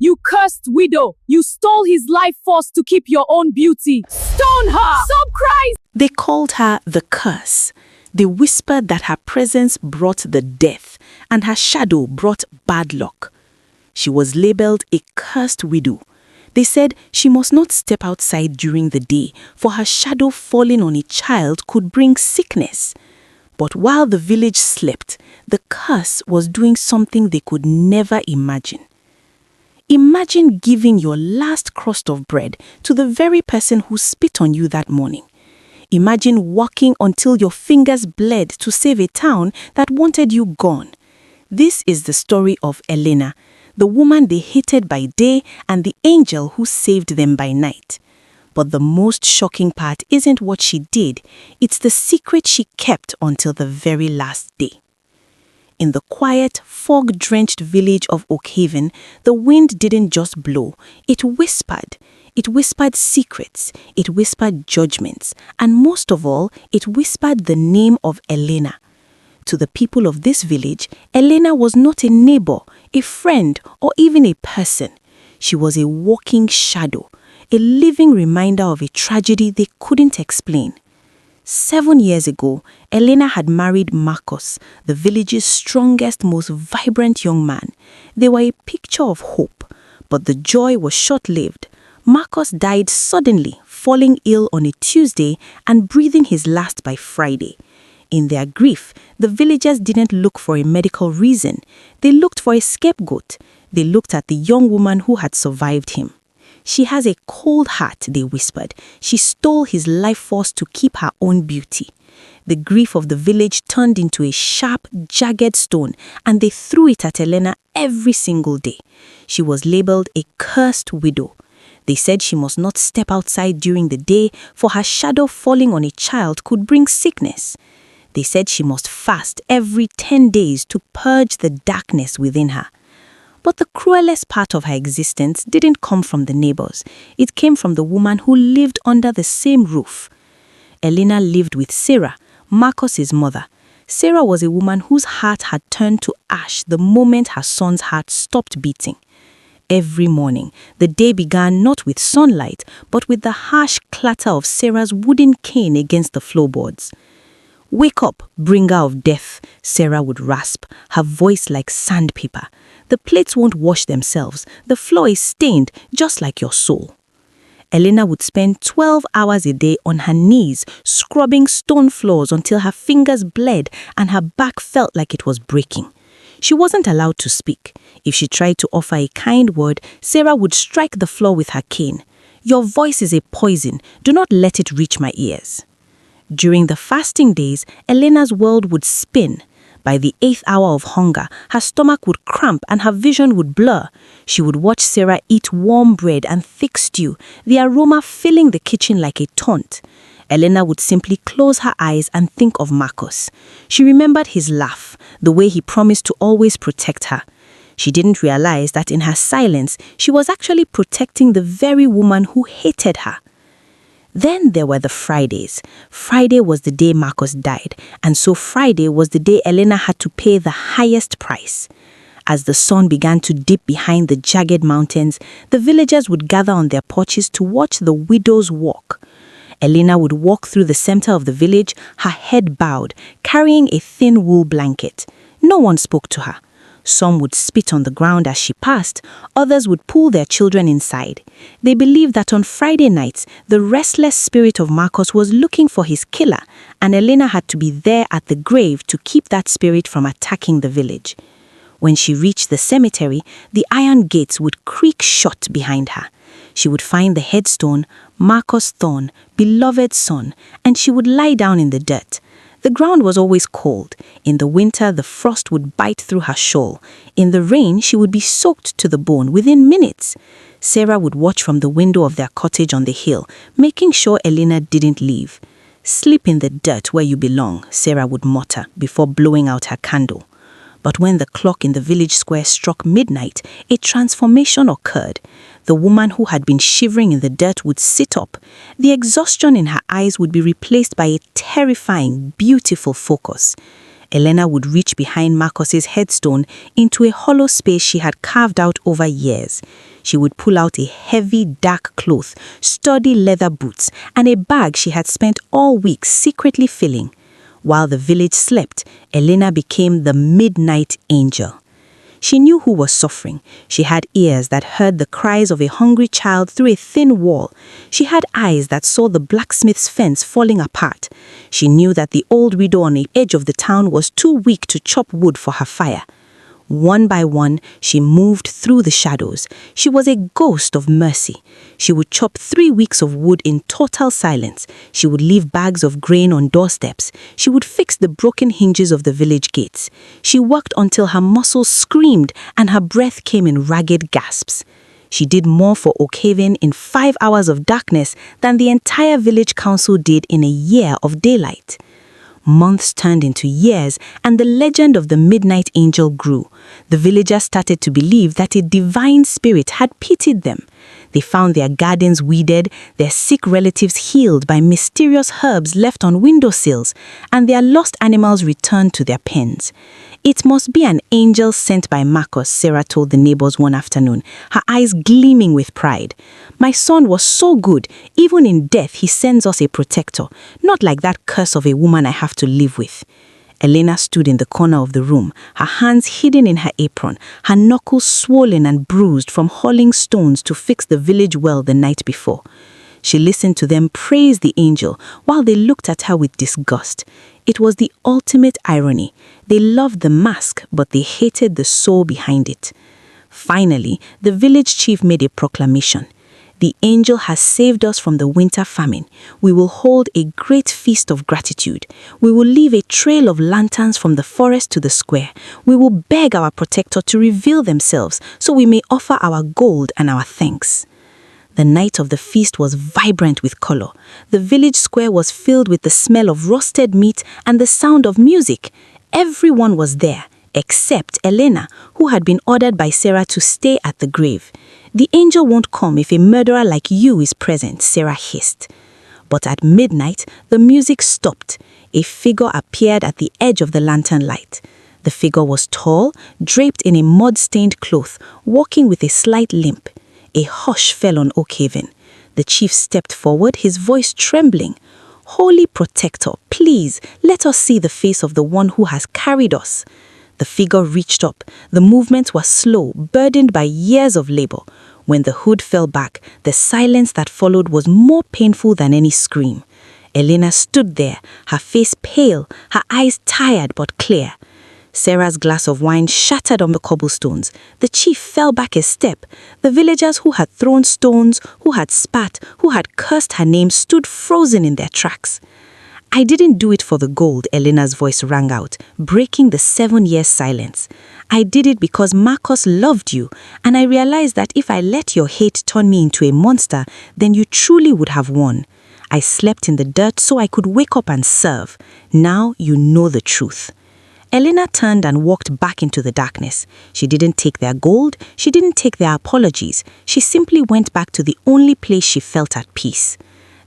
You cursed widow! You stole his life force to keep your own beauty! Stone her! Some cries! They called her the curse. They whispered that her presence brought the death and her shadow brought bad luck. She was labeled a cursed widow. They said she must not step outside during the day, for her shadow falling on a child could bring sickness. But while the village slept, the curse was doing something they could never imagine. Imagine giving your last crust of bread to the very person who spit on you that morning. Imagine walking until your fingers bled to save a town that wanted you gone. This is the story of Elena, the woman they hated by day and the angel who saved them by night. But the most shocking part isn't what she did, it's the secret she kept until the very last day. In the quiet, fog-drenched village of Oakhaven, the wind didn't just blow, it whispered. It whispered secrets, it whispered judgments, and most of all, it whispered the name of Elena. To the people of this village, Elena was not a neighbor, a friend, or even a person. She was a walking shadow, a living reminder of a tragedy they couldn't explain. 7 years ago, Elena had married Marcos, the village's strongest, most vibrant young man. They were a picture of hope, but the joy was short-lived. Marcos died suddenly, falling ill on a Tuesday and breathing his last by Friday. In their grief, the villagers didn't look for a medical reason. They looked for a scapegoat. They looked at the young woman who had survived him. She has a cold heart, they whispered. She stole his life force to keep her own beauty. The grief of the village turned into a sharp, jagged stone, and they threw it at Elena every single day. She was labeled a cursed widow. They said she must not step outside during the day, for her shadow falling on a child could bring sickness. They said she must fast every 10 days to purge the darkness within her. But the cruelest part of her existence didn't come from the neighbors. It came from the woman who lived under the same roof. Elena lived with Sarah, Marcos's mother. Sarah was a woman whose heart had turned to ash the moment her son's heart stopped beating. Every morning, the day began not with sunlight, but with the harsh clatter of Sarah's wooden cane against the floorboards. "Wake up, bringer of death," Sarah would rasp, her voice like sandpaper. "The plates won't wash themselves. The floor is stained, just like your soul." Elena would spend 12 hours a day on her knees, scrubbing stone floors until her fingers bled and her back felt like it was breaking. She wasn't allowed to speak. If she tried to offer a kind word, Sarah would strike the floor with her cane. "Your voice is a poison. Do not let it reach my ears." During the fasting days, Elena's world would spin. By the 8th hour of hunger, her stomach would cramp and her vision would blur. She would watch Sarah eat warm bread and thick stew, the aroma filling the kitchen like a taunt. Elena would simply close her eyes and think of Marcos. She remembered his laugh, the way he promised to always protect her. She didn't realize that in her silence, she was actually protecting the very woman who hated her. Then there were the Fridays. Friday was the day Marcos died, and so Friday was the day Elena had to pay the highest price. As the sun began to dip behind the jagged mountains, the villagers would gather on their porches to watch the widows walk. Elena would walk through the center of the village, her head bowed, carrying a thin wool blanket. No one spoke to her. Some would spit on the ground as she passed, others would pull their children inside. They believed that on Friday nights, the restless spirit of Marcos was looking for his killer, and Elena had to be there at the grave to keep that spirit from attacking the village. When she reached the cemetery, the iron gates would creak shut behind her. She would find the headstone, Marcos Thorn, beloved son, and she would lie down in the dirt. The ground was always cold. In the winter, the frost would bite through her shawl. In the rain, she would be soaked to the bone within minutes. Sarah would watch from the window of their cottage on the hill, making sure Elena didn't leave. "Sleep in the dirt where you belong," Sarah would mutter before blowing out her candle. But when the clock in the village square struck midnight, a transformation occurred. The woman who had been shivering in the dirt would sit up. The exhaustion in her eyes would be replaced by a terrifying, beautiful focus. Elena would reach behind Marcus's headstone into a hollow space she had carved out over years. She would pull out a heavy, dark cloth, sturdy leather boots, and a bag she had spent all week secretly filling. While the village slept, Elena became the midnight angel. She knew who was suffering. She had ears that heard the cries of a hungry child through a thin wall. She had eyes that saw the blacksmith's fence falling apart. She knew that the old widow on the edge of the town was too weak to chop wood for her fire. One by one, she moved through the shadows. She was a ghost of mercy. She would chop 3 weeks of wood in total silence. She would leave bags of grain on doorsteps. She would fix the broken hinges of the village gates. She worked until her muscles screamed and her breath came in ragged gasps. She did more for Oakhaven in 5 hours of darkness than the entire village council did in a year of daylight. Months turned into years, and the legend of the Midnight Angel grew. The villagers started to believe that a divine spirit had pitied them. They found their gardens weeded, their sick relatives healed by mysterious herbs left on windowsills, and their lost animals returned to their pens. "It must be an angel sent by Marcus," Sarah told the neighbors one afternoon, her eyes gleaming with pride. "My son was so good. Even in death, he sends us a protector, not like that curse of a woman I have to live with." Elena stood in the corner of the room, her hands hidden in her apron, her knuckles swollen and bruised from hauling stones to fix the village well the night before. She listened to them praise the angel while they looked at her with disgust. It was the ultimate irony. They loved the mask, but they hated the soul behind it. Finally, the village chief made a proclamation. "The angel has saved us from the winter famine. We will hold a great feast of gratitude. We will leave a trail of lanterns from the forest to the square. We will beg our protector to reveal themselves so we may offer our gold and our thanks." The night of the feast was vibrant with color. The village square was filled with the smell of roasted meat and the sound of music. Everyone was there, except Elena, who had been ordered by Sarah to stay at the grave. "The angel won't come if a murderer like you is present," Sarah hissed. But at midnight, the music stopped. A figure appeared at the edge of the lantern light. The figure was tall, draped in a mud-stained cloth, walking with a slight limp. A hush fell on Oakhaven. The chief stepped forward, his voice trembling. "Holy Protector, please, let us see the face of the one who has carried us." The figure reached up. The movements were slow, burdened by years of labor. When the hood fell back, the silence that followed was more painful than any scream. Elena stood there, her face pale, her eyes tired but clear. Sarah's glass of wine shattered on the cobblestones. The chief fell back a step. The villagers who had thrown stones, who had spat, who had cursed her name stood frozen in their tracks. "I didn't do it for the gold," Elena's voice rang out, breaking the 7-year silence. "I did it because Marcus loved you, and I realized that if I let your hate turn me into a monster, then you truly would have won. I slept in the dirt so I could wake up and serve. Now you know the truth." Elena turned and walked back into the darkness. She didn't take their gold, she didn't take their apologies. She simply went back to the only place she felt at peace.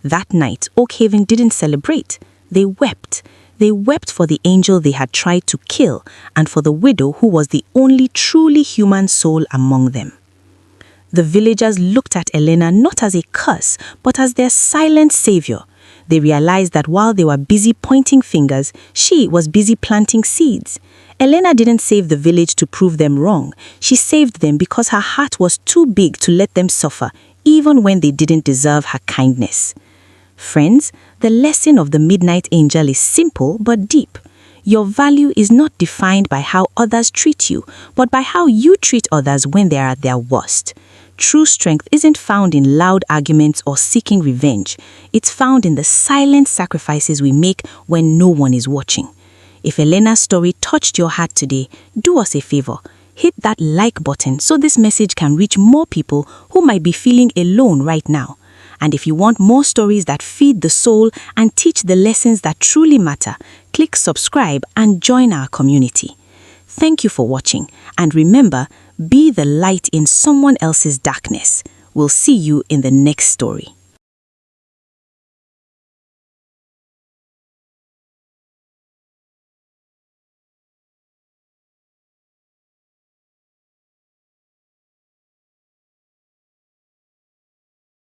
That night, Oakhaven didn't celebrate. They wept. They wept for the angel they had tried to kill and for the widow who was the only truly human soul among them. The villagers looked at Elena not as a curse, but as their silent savior. They realized that while they were busy pointing fingers, she was busy planting seeds. Elena didn't save the village to prove them wrong. She saved them because her heart was too big to let them suffer, even when they didn't deserve her kindness. Friends, the lesson of the Midnight Angel is simple but deep. Your value is not defined by how others treat you, but by how you treat others when they are at their worst. True strength isn't found in loud arguments or seeking revenge. It's found in the silent sacrifices we make when no one is watching. If Elena's story touched your heart today, do us a favor. Hit that like button so this message can reach more people who might be feeling alone right now. And if you want more stories that feed the soul and teach the lessons that truly matter, click subscribe and join our community. Thank you for watching, and remember, be the light in someone else's darkness. We'll see you in the next story.